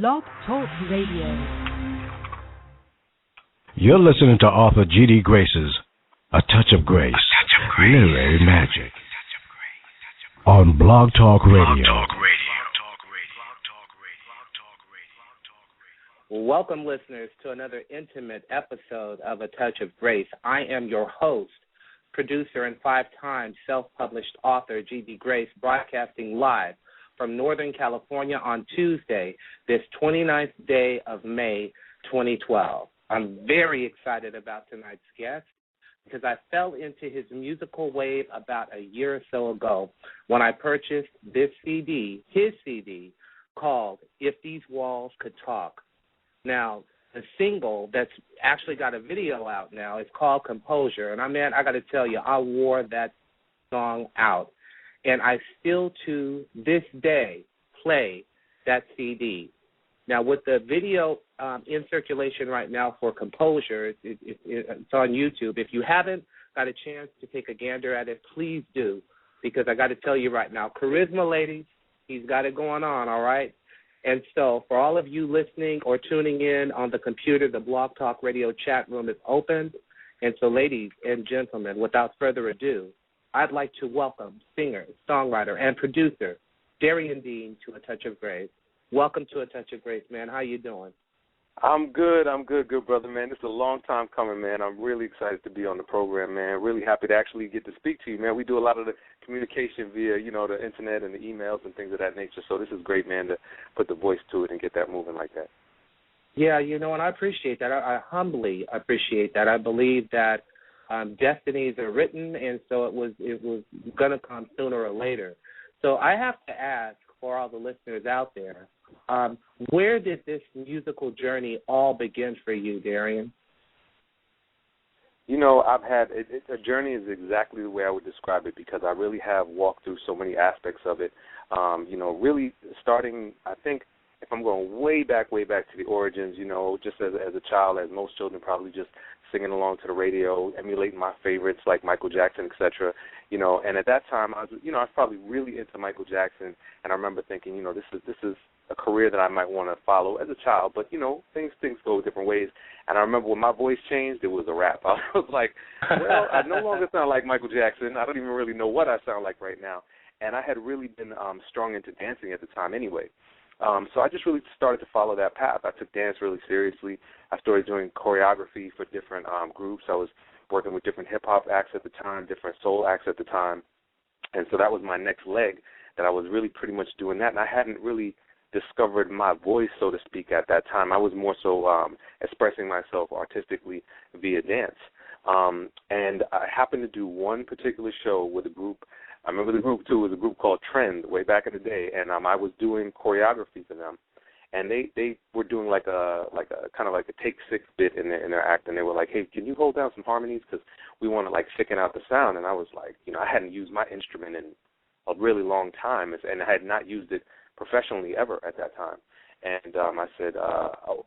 Blog Talk Radio. You're listening to Arthur G.D. Grace's A Touch of Grace, Literary Magic, on Blog Talk Radio. Welcome, listeners, to another intimate episode of A Touch of Grace. I am your host, producer, and five-time self-published author, G.D. Grace, broadcasting live from Northern California on Tuesday, this 29th day of May, 2012. I'm very excited about tonight's guest because I fell into his musical wave about a year or so ago when I purchased this CD, his CD, called If These Walls Could Talk. Now, the single that's actually got a video out now is called Composure. And, I got to tell you, I wore that song out. And I still, to this day, play that CD. Now, with the video in circulation right now for Composure, it's on YouTube. If you haven't got a chance to take a gander at it, please do, because I got to tell you right now, charisma, ladies, he's got it going on, all right? And so for all of you listening or tuning in on the computer, the Blog Talk Radio chat room is open. And so, ladies and gentlemen, without further ado, I'd like to welcome singer, songwriter, and producer Darien Dean to A Touch of Grace. Welcome to A Touch of Grace, man. How you doing? I'm good, good brother, man. This is a long time coming, man. I'm really excited to be on the program, man. Really happy to actually get to speak to you, man. We do a lot of the communication via, the internet and the emails and things of that nature. So this is great, man, to put the voice to it and get that moving like that. Yeah, and I appreciate that. I humbly appreciate that. I believe that destinies are written, and so it was going to come sooner or later. So I have to ask, for all the listeners out there, where did this musical journey all begin for you, Darien? I've had a journey is exactly the way I would describe it, because I really have walked through so many aspects of it. Really starting, I think, if I'm going way back to the origins, just as a child, as most children, probably just singing along to the radio, emulating my favorites like Michael Jackson, etc. And at that time, I was probably really into Michael Jackson, and I remember thinking, this is a career that I might want to follow as a child, but things go different ways. And I remember when my voice changed, it was a rap. I was like, well, I no longer sound like Michael Jackson. I don't even really know what I sound like right now. And I had really been strong into dancing at the time anyway. So I just really started to follow that path. I took dance really seriously. I started doing choreography for different groups. I was working with different hip-hop acts at the time, different soul acts at the time. And so that was my next leg, that I was really pretty much doing that. And I hadn't really discovered my voice, so to speak, at that time. I was more so expressing myself artistically via dance. And I happened to do one particular show with a group. I remember the group, too, was a group called Trend way back in the day, and I was doing choreography for them. And they were doing like a kind of like a Take 6 bit in their act, and they were like, hey, can you hold down some harmonies, because we want to thicken out the sound. And I was like, I hadn't used my instrument in a really long time, and I had not used it professionally ever at that time. And I said,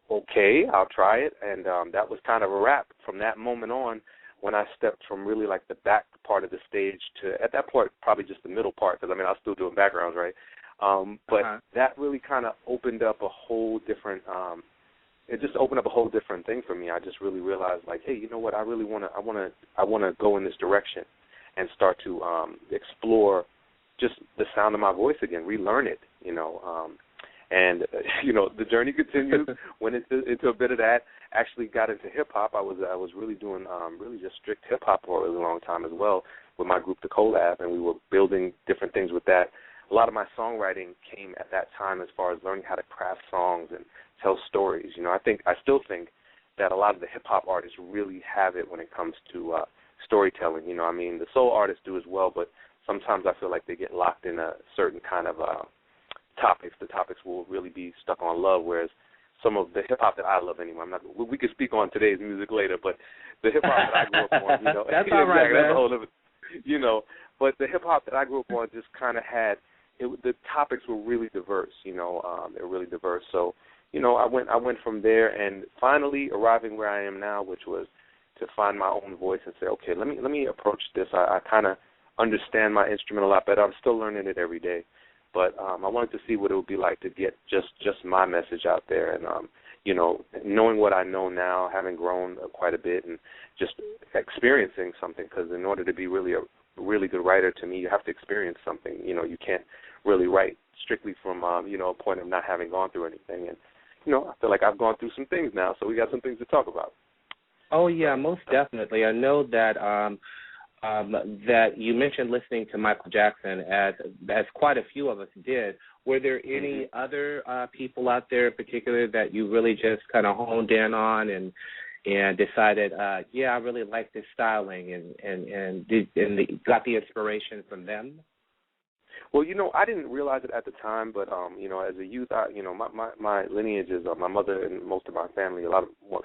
okay, I'll try it. And that was kind of a wrap. From that moment on, when I stepped from really the back part of the stage to, at that point, probably just the middle part, because, I was still doing backgrounds, right? But that really kind of opened up a whole different, it just opened up a whole different thing for me. I just really realized, hey, you know what, I really want to go in this direction and start to explore just the sound of my voice again, relearn it, And, the journey continues. Went into a bit of that. Actually got into hip-hop. I was really doing really just strict hip-hop for a really long time as well with my group, The Collab, and we were building different things with that. A lot of my songwriting came at that time as far as learning how to craft songs and tell stories. I still think that a lot of the hip-hop artists really have it when it comes to storytelling. The soul artists do as well, but sometimes I feel like they get locked in a certain kind of topics. The topics will really be stuck on love, whereas some of the hip-hop that I love anyway, we could speak on today's music later, but the hip-hop that I grew up on, that's all right, man. That's a whole other, but the hip-hop that I grew up on just kind of had, the topics were really diverse, they were really diverse. So, I went from there, and finally arriving where I am now, which was to find my own voice and say, okay, let me approach this. I kind of understand my instrument a lot better. I'm still learning it every day. But I wanted to see what it would be like to get just my message out there, and knowing what I know now, having grown quite a bit, and just experiencing something. Because in order to be really a really good writer, to me, you have to experience something. You can't really write strictly from a point of not having gone through anything. And I feel like I've gone through some things now, so we got some things to talk about. Oh yeah, most definitely. I know that that you mentioned listening to Michael Jackson, as quite a few of us did. Were there any other people out there in particular that you really just kind of honed in on and decided, I really like this styling, and got the inspiration from them? Well, I didn't realize it at the time, but as a youth, my lineage is my mother and most of my family.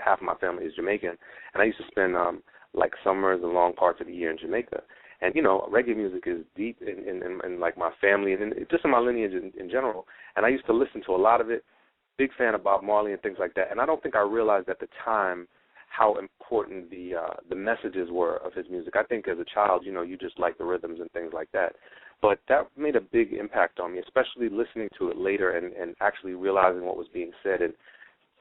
Half of my family is Jamaican, and I used to spend like summers and long parts of the year in Jamaica. And reggae music is deep in like my family and just in my lineage in general. And I used to listen to a lot of it. Big fan of Bob Marley and things like that. And I don't think I realized at the time how important the messages were of his music. I think as a child, you just like the rhythms and things like that. But that made a big impact on me, especially listening to it later and actually realizing what was being said and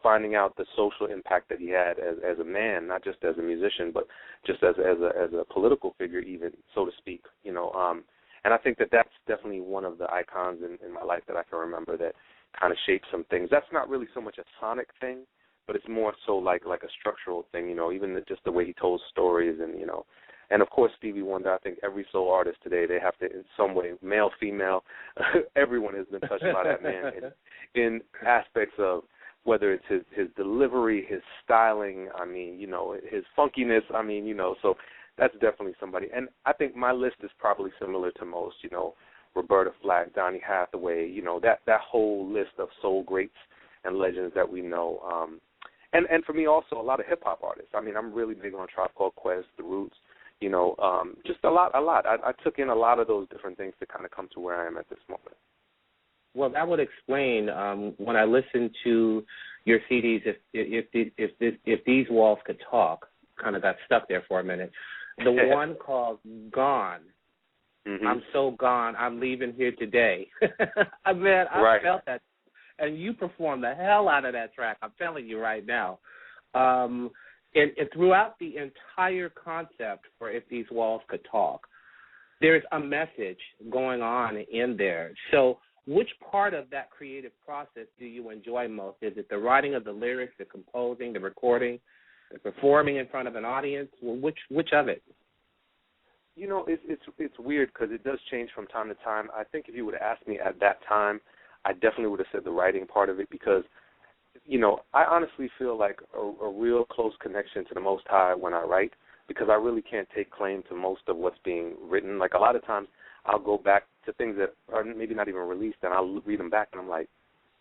finding out the social impact that he had as a man, not just as a musician, but just as a political figure, even, so to speak. And I think that's definitely one of the icons in my life that I can remember that kind of shaped some things. That's not really so much a sonic thing, but it's more so like a structural thing. Even just the way he told stories and of course, Stevie Wonder. I think every soul artist today, they have to, in some way, male, female, everyone has been touched by that man in aspects of whether it's his delivery, his styling, his funkiness, so that's definitely somebody. And I think my list is probably similar to most, Roberta Flack, Donny Hathaway, that whole list of soul greats and legends that we know. And for me also, a lot of hip-hop artists. I'm really big on Tribe Called Quest, The Roots, just a lot. I took in a lot of those different things to kind of come to where I am at this moment. Well, that would explain when I listen to your CDs. If these walls could talk, kind of got stuck there for a minute. The one called "Gone." I'm so gone. I'm leaving here today. Man, I felt that, and you performed the hell out of that track. I'm telling you right now. And throughout the entire concept for "If These Walls Could Talk," there's a message going on in there. So, which part of that creative process do you enjoy most? Is it the writing of the lyrics, the composing, the recording, the performing in front of an audience? Well, which of it? It's weird because it does change from time to time. I think if you would have asked me at that time, I definitely would have said the writing part of it because, I honestly feel like a real close connection to the Most High when I write because I really can't take claim to most of what's being written. Like a lot of times I'll go back to things that are maybe not even released, and I'll read them back, and I'm like,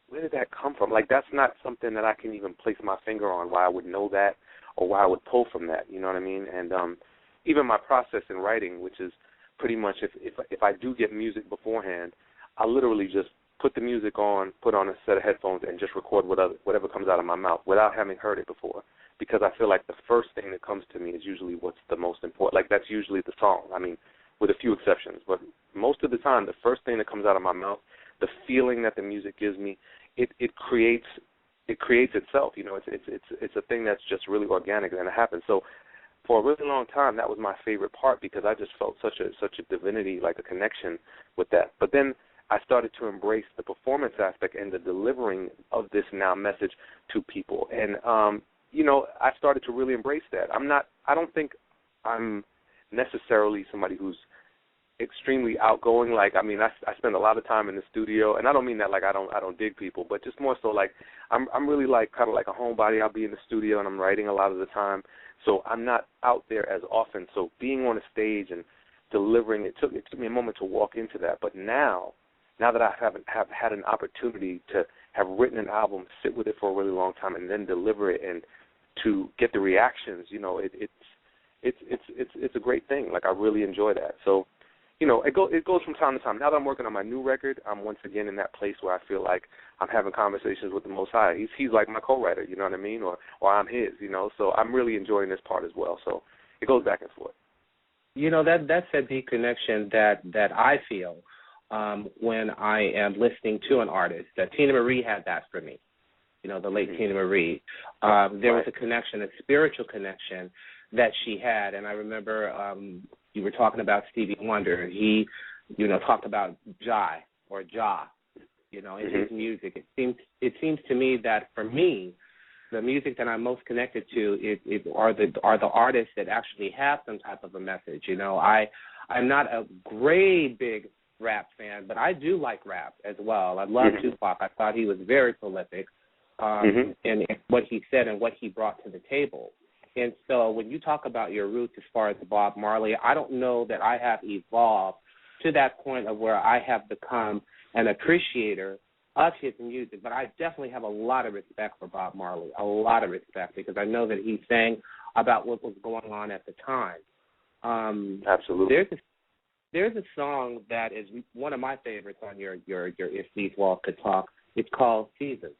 where did that come from? Like, that's not something that I can even place my finger on why I would know that or why I would pull from that, you know what I mean? And even my process in writing, which is pretty much if I do get music beforehand, I literally just put the music on, put on a set of headphones, and just record whatever comes out of my mouth without having heard it before because I feel like the first thing that comes to me is usually what's the most important. Like, that's usually the song. With a few exceptions, but most of the time, the first thing that comes out of my mouth, the feeling that the music gives me, it creates itself. It's a thing that's just really organic and it happens. So, for a really long time, that was my favorite part because I just felt such a divinity, like a connection with that. But then I started to embrace the performance aspect and the delivering of this now message to people, and I started to really embrace that. I don't think I'm necessarily somebody who's extremely outgoing. Like, I spend a lot of time in the studio, and I don't mean that like I don't dig people, but just more so like I'm really like kind of like a homebody. I'll be in the studio and I'm writing a lot of the time, so I'm not out there as often. So being on a stage and delivering, it took me a moment to walk into that. But now that I have had an opportunity to have written an album, sit with it for a really long time, and then deliver it and to get the reactions, it's a great thing. Like, I really enjoy that. So, it goes from time to time. Now that I'm working on my new record, I'm once again in that place where I feel like I'm having conversations with the Most High. He's like my co-writer, you know what I mean, or I'm his, So I'm really enjoying this part as well. So it goes back and forth. That's a deep connection that I feel when I am listening to an artist. Tina Marie had that for me, the late Tina Marie. There was a connection, a spiritual connection that she had. And I remember you were talking about Stevie Wonder. He, talked about Jah in his music. It seems to me that for me, the music that I'm most connected to are the artists that actually have some type of a message. I'm not a great big rap fan, but I do like rap as well. I love Tupac. I thought he was very prolific in what he said and what he brought to the table. And so when you talk about your roots as far as Bob Marley, I don't know that I have evolved to that point of where I have become an appreciator of his music, but I definitely have a lot of respect for Bob Marley, a lot of respect, because I know that he sang about what was going on at the time. Absolutely. There's a song that is one of my favorites on your If These Walls Could Talk. It's called Seasons.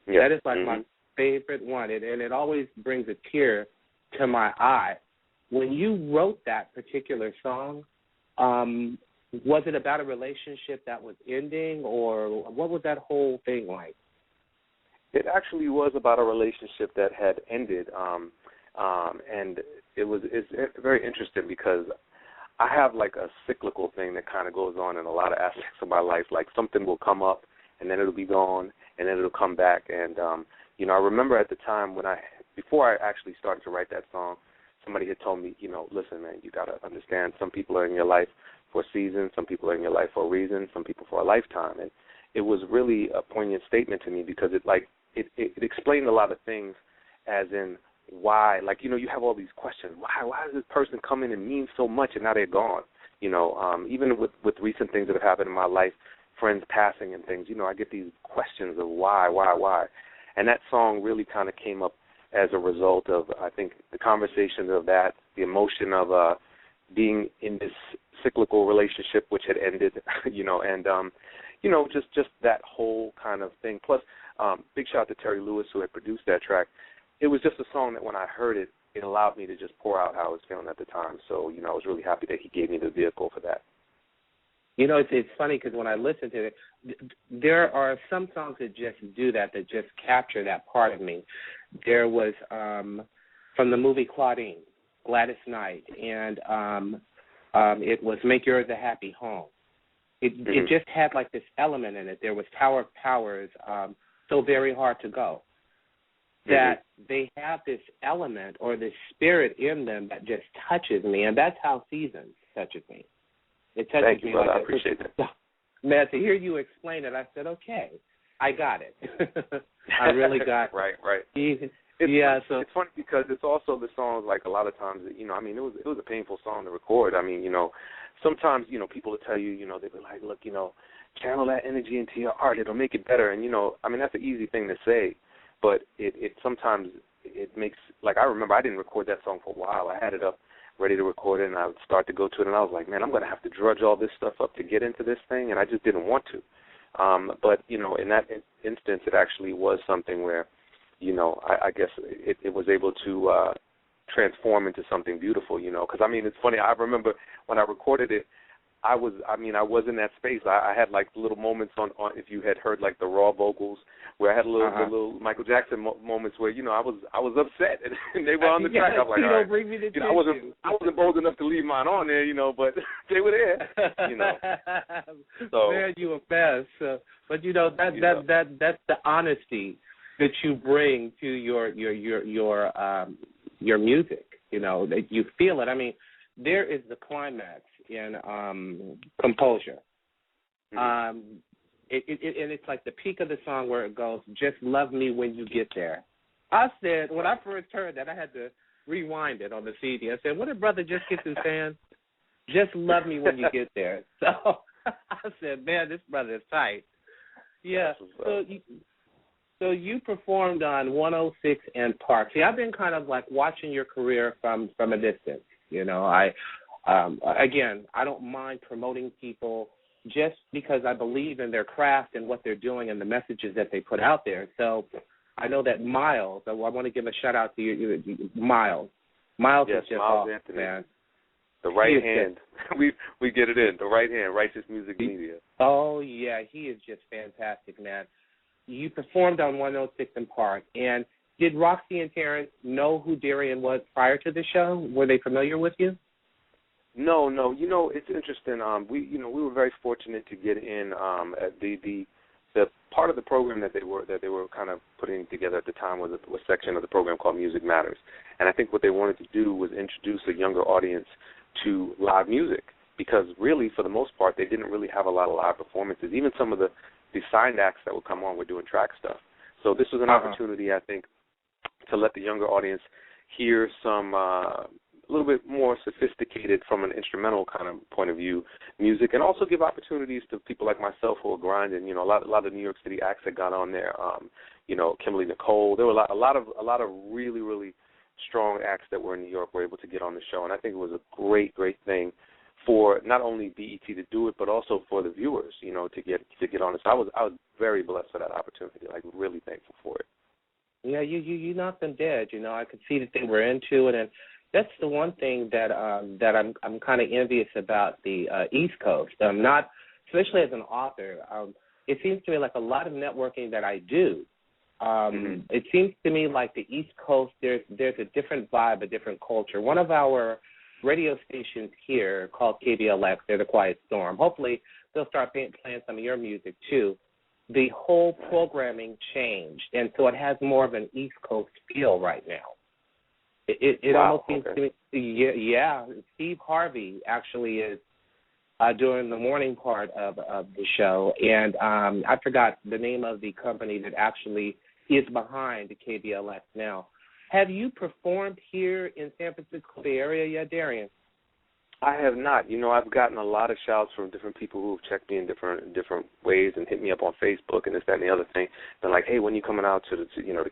Yeah. That is like my favorite one, and it always brings a tear to my eye. When you wrote that particular song, was it about a relationship that was ending, or what was that whole thing like? It actually was about a relationship that had ended, and it's very interesting because I have like a cyclical thing that kind of goes on in a lot of aspects of my life. Like something will come up, and then it'll be gone, and then it'll come back. And I remember at the time before I actually started to write that song, somebody had told me, listen, man, you got to understand, some people are in your life for a season, some people are in your life for a reason, some people for a lifetime. And it was really a poignant statement to me because it explained a lot of things, as in why, you have all these questions. Why does this person come in and mean so much and now they're gone? Even with recent things that have happened in my life, friends passing and things, I get these questions of why. And that song really kind of came up as a result of, I think, the conversation of that, the emotion of being in this cyclical relationship which had ended, and just that whole kind of thing. Plus, big shout out to Terry Lewis, who had produced that track. It was just a song that when I heard it, it allowed me to just pour out how I was feeling at the time. So, I was really happy that he gave me the vehicle for that. It's funny because when I listen to it, there are some songs that just do that just capture that part of me. There was from the movie Claudine, Gladys Knight, and it was Make Yours a Happy Home. It just had like this element in it. There was Tower of Powers, So Very Hard to Go, that they have this element or this spirit in them that just touches me, and that's how Seasons touches me. It touches Thank you, me brother. like I appreciate that. Man, to hear you explain it, I said, okay, I got it. I really got it. Right. It's funny because it's also the songs, like a lot of times, it was a painful song to record. Sometimes, people will tell you, they'll be like, look, channel that energy into your art. It'll make it better. And, that's an easy thing to say. But it sometimes it makes, like I remember I didn't record that song for a while. I had it up ready to record it, and I would start to go to it, and I was like, man, I'm going to have to drudge all this stuff up to get into this thing, and I just didn't want to. But, in that instance, it actually was something where, I guess it was able to transform into something beautiful, because, it's funny. I remember when I recorded it, I was in that space. I had like little moments on if you had heard like the raw vocals, where I had little Michael Jackson moments where I was upset and they were on the track. I was like, all right. Bring me to I wasn't bold enough to leave mine on there, but they were there, So man, you were best. But that's the honesty that you bring to your music. That you feel it. There is the climax in composure. And it's like the peak of the song where it goes, just love me when you get there. I said, when I first heard that, I had to rewind it on the CD. I said, what did brother just get his hands? Just love me when you get there. So I said, man, this brother is tight. Yeah. So you performed on 106 and Park. See, I've been kind of like watching your career from a distance. Again, I don't mind promoting people just because I believe in their craft and what they're doing and the messages that they put out there. So I know that Miles, I want to give a shout out to you, Miles. Miles yes, is just Miles awesome, Anthony. man. The right hand, we get it in. The right hand, Righteous Music Media. Oh, yeah, he is just fantastic, man. You performed on 106 in Park, and did Roxy and Terrence know who Darien was prior to the show? Were they familiar with you? No. You know, it's interesting. We were very fortunate to get in at the part of the program that they were kind of putting together at the time was a section of the program called Music Matters. And I think what they wanted to do was introduce a younger audience to live music, because really, for the most part, they didn't really have a lot of live performances. Even some of the signed acts that would come on were doing track stuff. So this was an opportunity, I think, to let the younger audience hear some a little bit more sophisticated from an instrumental kind of point of view music, and also give opportunities to people like myself who are grinding. You know, a lot of New York City acts that got on there. You know, Kimberly Nicole. There were a lot of really, really strong acts that were in New York were able to get on the show, and I think it was a great thing for not only BET to do it, but also for the viewers, you know, to get on it. So I was very blessed for that opportunity. Like, really thankful for it. Yeah, you knocked them dead. You know, I could see that they were into it, and that's the one thing that I'm kind of envious about the East Coast. Not especially as an author. It seems to me like a lot of networking that I do. It seems to me like the East Coast, there's a different vibe, a different culture. One of our radio stations here called KBLX, they're the Quiet Storm. Hopefully they'll start playing some of your music too. The whole programming changed, and so it has more of an East Coast feel right now. It almost seems to me, yeah. Steve Harvey actually is doing the morning part of the show, and I forgot the name of the company that actually is behind the KBLX now. Have you performed here in San Francisco Bay Area yet, Darien? I have not. You know, I've gotten a lot of shouts from different people who have checked me in different ways and hit me up on Facebook and this, that, and the other thing. They're like, hey, when you coming out to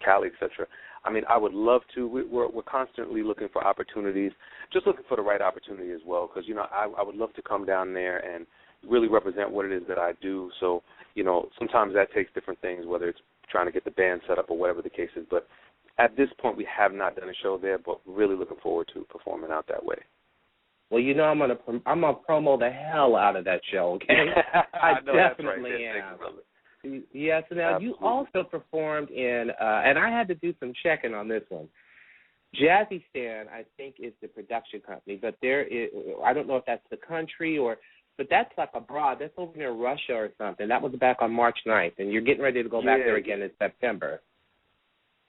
Cali, et cetera. I mean, I would love to. We're constantly looking for opportunities, just looking for the right opportunity as well, because, you know, I would love to come down there and really represent what it is that I do. So, you know, sometimes that takes different things, whether it's trying to get the band set up or whatever the case is. But at this point, we have not done a show there, but really looking forward to performing out that way. Well, you know, I'm gonna promo the hell out of that show. Okay, I definitely am. Yes. Now Absolutely. You also performed in, and I had to do some checking on this one. Jazzy Stan, I think, is the production company, but I don't know if that's the country but that's like abroad. That's over near Russia or something. That was back on March 9th, and you're getting ready to go back there again in September.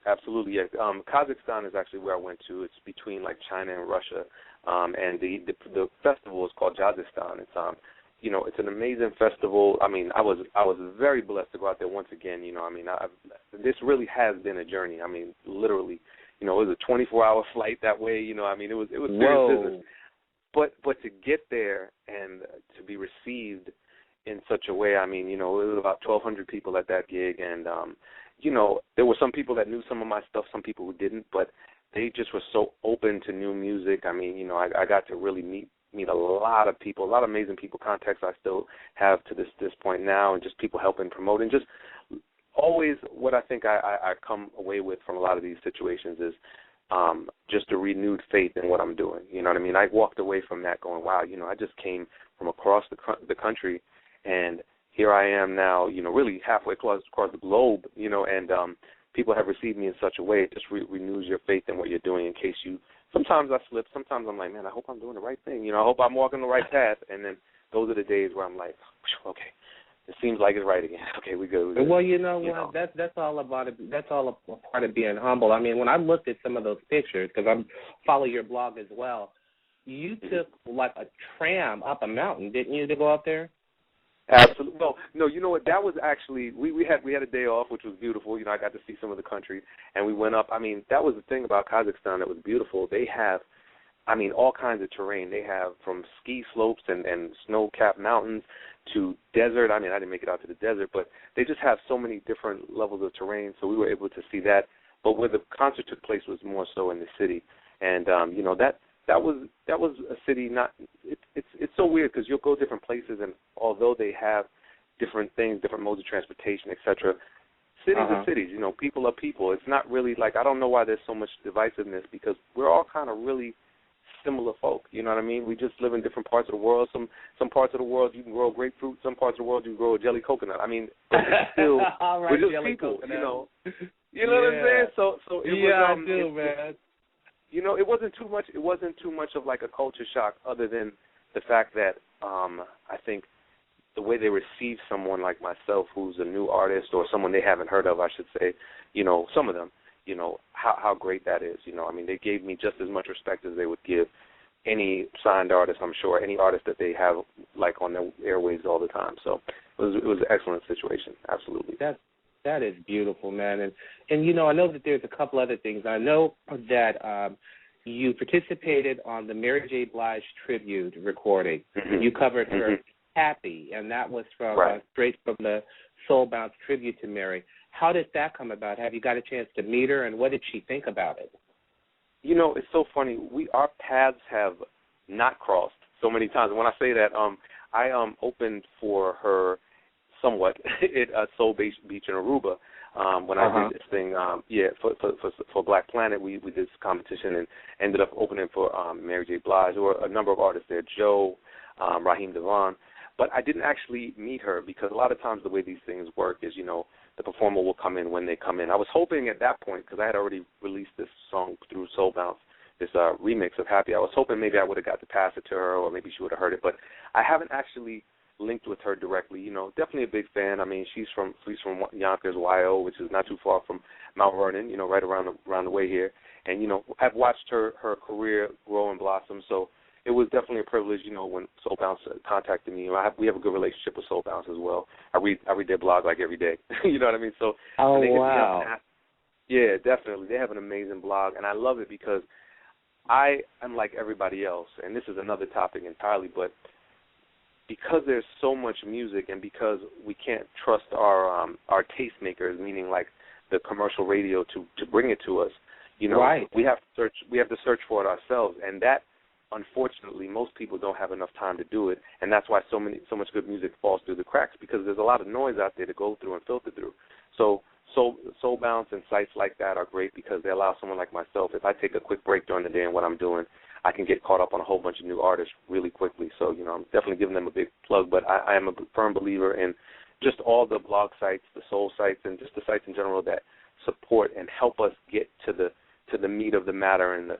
Absolutely, yeah. Kazakhstan is actually where I went to. It's between like China and Russia, and the festival is called Jazzistan. It's you know, it's an amazing festival. I mean, I was very blessed to go out there once again. You know, I mean, this really has been a journey. I mean, literally, you know, it was a 24-hour flight that way. You know, I mean, it was serious business. But to get there and to be received in such a way, I mean, you know, it was about 1,200 people at that gig, and you know, there were some people that knew some of my stuff, some people who didn't, but they just were so open to new music. I mean, you know, I got to really meet a lot of people, a lot of amazing people, contacts I still have to this point now, and just people helping promote, and just always what I think I come away with from a lot of these situations is just a renewed faith in what I'm doing. You know what I mean? I walked away from that going, wow, you know, I just came from across the country, and here I am now, you know, really halfway across the globe, you know, and people have received me in such a way, it just renews your faith in what you're doing in case you, sometimes I slip, sometimes I'm like, man, I hope I'm doing the right thing, you know, I hope I'm walking the right path, and then those are the days where I'm like, okay, it seems like it's right again. Okay, we good. Well, you know what? That's all about it. That's all a part of being humble. I mean, when I looked at some of those pictures, because I follow your blog as well, you took like a tram up a mountain, didn't you, to go up there? Absolutely. No, you know what? That was actually we had a day off, which was beautiful. You know, I got to see some of the country, and we went up. I mean, that was the thing about Kazakhstan that was beautiful. They have, I mean, all kinds of terrain. They have from ski slopes and snow-capped mountains to desert. I mean, I didn't make it out to the desert, but they just have so many different levels of terrain, so we were able to see that. But where the concert took place was more so in the city, and you know, that was a city. Not it's so weird because you'll go different places, and although they have different things, different modes of transportation, etc., cities are cities. You know, people are people. It's not really like, I don't know why there's so much divisiveness, because we're all kind of really similar folk. You know what I mean? We just live in different parts of the world. Some parts of the world you can grow grapefruit. Some parts of the world you can grow a jelly coconut. I mean, but it's still All right, we're just jelly people. coconut. You know what I'm saying? So it was. I do, man. It wasn't too much. It wasn't too much of like a culture shock, other than the fact that I think the way they receive someone like myself, who's a new artist or someone they haven't heard of, I should say. Some of them. How great that is. I mean, they gave me just as much respect as they would give any signed artist, I'm sure, any artist that they have like on their airwaves all the time. So it was an excellent situation. Absolutely. That is beautiful, man. And I know that there's a couple other things. I know that you participated on the Mary J. Blige tribute recording. Mm-hmm. You covered her Happy, and that was from straight from the Soul Bounce tribute to Mary. How did that come about? Have you got a chance to meet her, and what did she think about it? It's so funny. Our paths have not crossed so many times. And when I say that, I opened for her somewhat at Soul Beach in Aruba when I did this thing. For Black Planet, we did this competition and ended up opening for Mary J. Blige. There were a number of artists there, Joe, Raheem Devon. But I didn't actually meet her because a lot of times the way these things work is, the performer will come in when they come in. I was hoping at that point, because I had already released this song through Soul Bounce, this remix of Happy, I was hoping maybe I would have got to pass it to her or maybe she would have heard it. But I haven't actually linked with her directly. Definitely a big fan. I mean, she's from Yonkers, YO, which is not too far from Mount Vernon, right around the way here. And, I've watched her career grow and blossom. So it was definitely a privilege, when Soul Bounce contacted me. We have a good relationship with Soul Bounce as well. I read their blog like every day. You know what I mean? So wow. Yeah, definitely. They have an amazing blog, and I love it because I am like everybody else, and this is another topic entirely, but because there's so much music and because we can't trust our tastemakers, meaning like the commercial radio to bring it to us, we have to search for it ourselves, and that, unfortunately, most people don't have enough time to do it, and that's why so much good music falls through the cracks, because there's a lot of noise out there to go through and filter through. So Soul Bounce and sites like that are great because they allow someone like myself, if I take a quick break during the day in what I'm doing, I can get caught up on a whole bunch of new artists really quickly. So, I'm definitely giving them a big plug, but I am a firm believer in just all the blog sites, the soul sites, and just the sites in general that support and help us get to the meat of the matter. And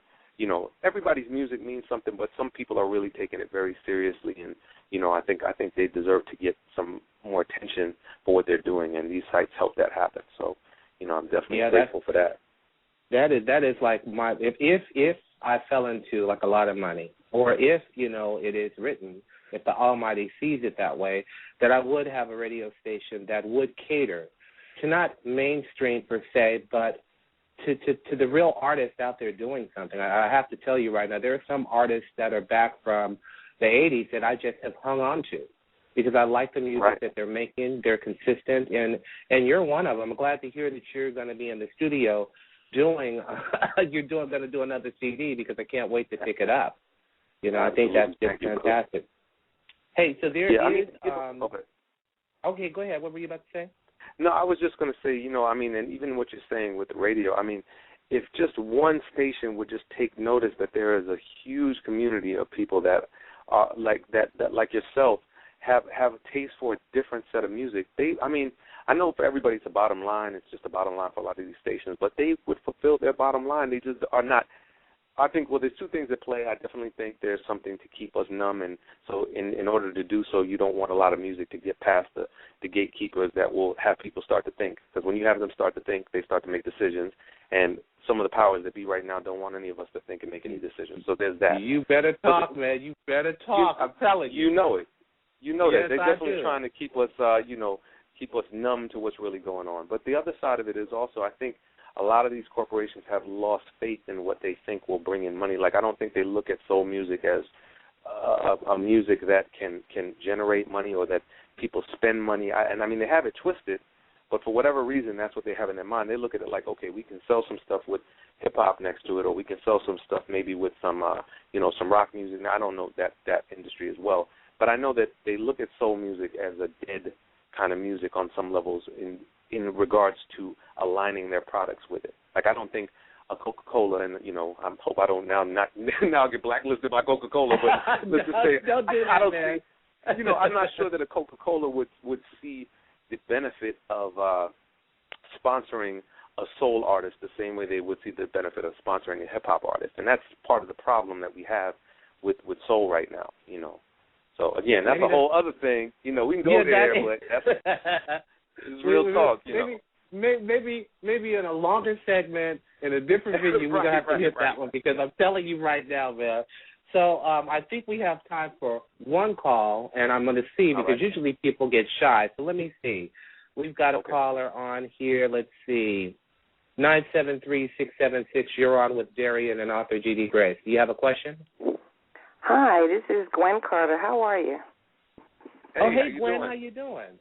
everybody's music means something, but some people are really taking it very seriously, and I think they deserve to get some more attention for what they're doing, and these sites help that happen. So, I'm definitely grateful for that. That is like my if I fell into like a lot of money, or if it is written, if the Almighty sees it that way, that I would have a radio station that would cater to not mainstream per se, but to the real artists out there doing something. I have to tell you right now, there are some artists that are back from the 80s that I just have hung on to because I like the music that they're making. They're consistent, and you're one of them. I'm glad to hear that you're going to be in the studio going to do another CD because I can't wait to pick it up. I think that's just fantastic. Hey, so there is. Okay, go ahead. What were you about to say? No, I was just going to say, and even what you're saying with the radio, if just one station would just take notice that there is a huge community of people that are like yourself, have a taste for a different set of music. I know for everybody it's a bottom line. It's just a bottom line for a lot of these stations, but they would fulfill their bottom line. They just are not. I think, there's two things at play. I definitely think there's something to keep us numb, and so in order to do so, you don't want a lot of music to get past the gatekeepers that will have people start to think. Because when you have them start to think, they start to make decisions, and some of the powers that be right now don't want any of us to think and make any decisions. So there's that. You better talk, man. You better talk. I'm telling you. You know it. You know yes, that. They're definitely trying to keep us, keep us numb to what's really going on. But the other side of it is also, I think, a lot of these corporations have lost faith in what they think will bring in money. Like, I don't think they look at soul music as a music that can generate money or that people spend money. They have it twisted, but for whatever reason, that's what they have in their mind. They look at it like, okay, we can sell some stuff with hip-hop next to it, or we can sell some stuff maybe with some, some rock music. Now, I don't know that industry as well, but I know that they look at soul music as a dead kind of music on some levels in regards to aligning their products with it. Like, I don't think a Coca-Cola, and I hope I don't now get blacklisted by Coca-Cola, but let's just say don't do that, I don't man. see. I'm not sure that a Coca-Cola would see the benefit of sponsoring a soul artist the same way they would see the benefit of sponsoring a hip-hop artist, and that's part of the problem that we have with soul right now. So again, that's a whole other thing. We can go there, but it's real talk. Maybe in a longer segment in a different venue, we're gonna have to hit that one, because I'm telling you right now, man. So I think we have time for one call, and I'm going to see, because usually people get shy. So let me see. We've got a caller on here. Let's see. 973-676. You're on with Darien and author G.D. Grace. Do you have a question? Hi, this is Gwen Carter. How are you? Hey Gwen, how you doing?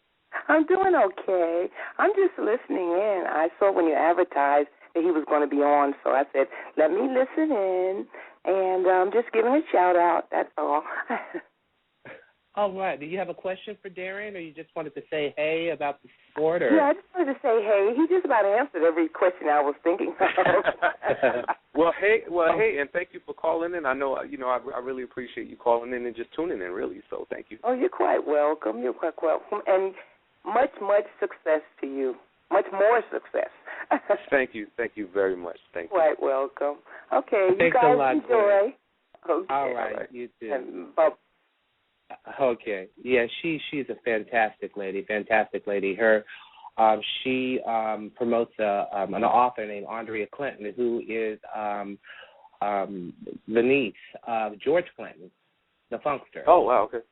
I'm doing okay. I'm just listening in. I saw when you advertised that he was going to be on, so I said, let me listen in, and just giving a shout-out, that's all. All right. Do you have a question for Darien, or you just wanted to say hey about the sport? Or? Yeah, I just wanted to say hey. He just about answered every question I was thinking of. Well, hey, and thank you for calling in. I know, I really appreciate you calling in and just tuning in, really, so thank you. Oh, you're quite welcome. You're quite welcome, and much, much success to you. Much more success. Thank you very much. Thank you. Quite welcome. Okay, thanks you guys a lot, Okay. All right, you too. And, okay, yeah, she's a fantastic lady. Her, she promotes an author named Andrea Clinton, who is the niece of George Clinton, the funkster. Oh wow, okay.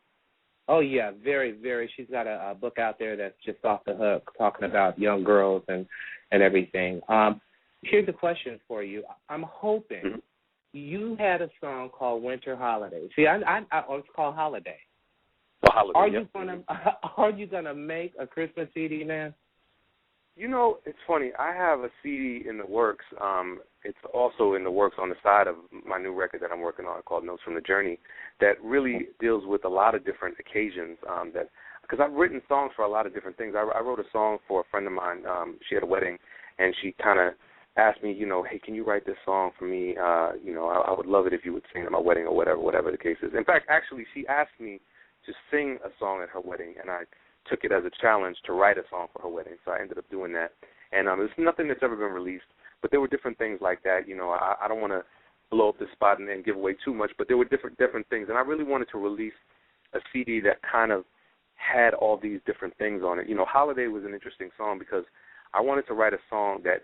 Oh, yeah, very, very. She's got a book out there that's just off the hook, talking about young girls and everything. Here's a question for you. I'm hoping you had a song called Winter Holiday. See, it's called Holiday. Well, Holiday. Are you gonna make a Christmas CD, man? It's funny. I have a CD in the works. It's also in the works on the side of my new record that I'm working on called Notes from the Journey, that really deals with a lot of different occasions. Because I've written songs for a lot of different things. I wrote a song for a friend of mine. She had a wedding, and she kind of asked me, hey, can you write this song for me? I would love it if you would sing at my wedding, or whatever the case is. In fact, actually, she asked me to sing a song at her wedding, and I took it as a challenge to write a song for her wedding. So I ended up doing that. And it's nothing that's ever been released, but there were different things like that. I don't want to blow up the spot and give away too much, but there were different things. And I really wanted to release a CD that kind of had all these different things on it. Holiday was an interesting song because I wanted to write a song that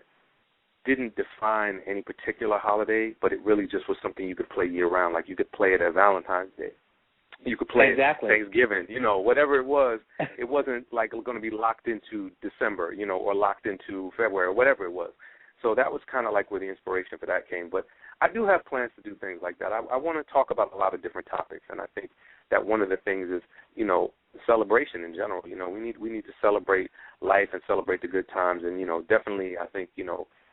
didn't define any particular holiday, but it really just was something you could play year-round. Like you could play it at Valentine's Day. You could play it at Thanksgiving, whatever it was. It wasn't like going to be locked into December, or locked into February, or whatever it was. So that was kind of like where the inspiration for that came. But I do have plans to do things like that. I want to talk about a lot of different topics, and I think that one of the things is, celebration in general. We need to celebrate life and celebrate the good times, and definitely I think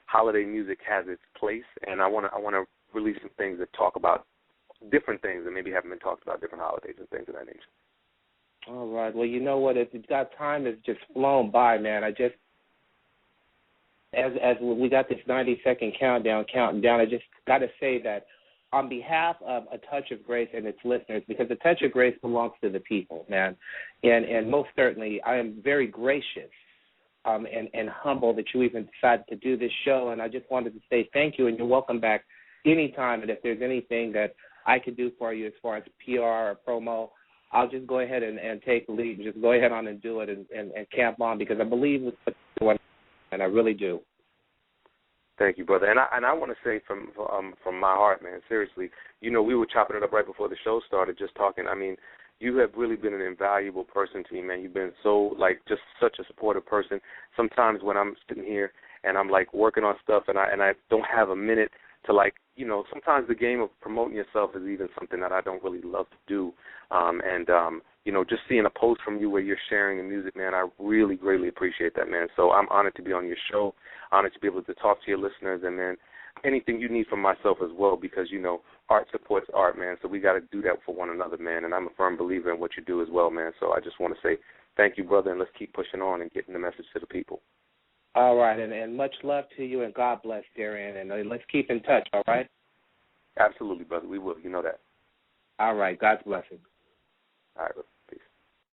holiday music has its place, and I want to release some things that talk about different things that maybe haven't been talked about, different holidays and things of that nature. All right. Well, you know what? Time has just flown by, man. As we got this 90-second countdown counting down, I just got to say that on behalf of A Touch of Grace and its listeners, because A Touch of Grace belongs to the people, man, and most certainly I am very gracious and humble that you even decided to do this show, and I just wanted to say thank you, and you're welcome back anytime, and if there's anything that I could do for you as far as PR or promo, I'll just go ahead and take the lead. Just go ahead on and do it and camp on, because I believe with what you're doing, and I really do. Thank you, brother. And I want to say from my heart, man, seriously, we were chopping it up right before the show started, just talking. I mean, you have really been an invaluable person to me, man. You've been so, just such a supportive person. Sometimes when I'm sitting here and I'm, working on stuff and I don't have a minute to, sometimes the game of promoting yourself is even something that I don't really love to do. Just seeing a post from you where you're sharing the music, man, I really greatly appreciate that, man. So I'm honored to be on your show, honored to be able to talk to your listeners, and, man, anything you need from myself as well, because, art supports art, man, so we got to do that for one another, man, and I'm a firm believer in what you do as well, man. So I just want to say thank you, brother, and let's keep pushing on and getting the message to the people. All right, and much love to you, and God bless, Darien, and let's keep in touch, all right? Absolutely, brother. We will. You know that. All right. God's blessings. All right, brother.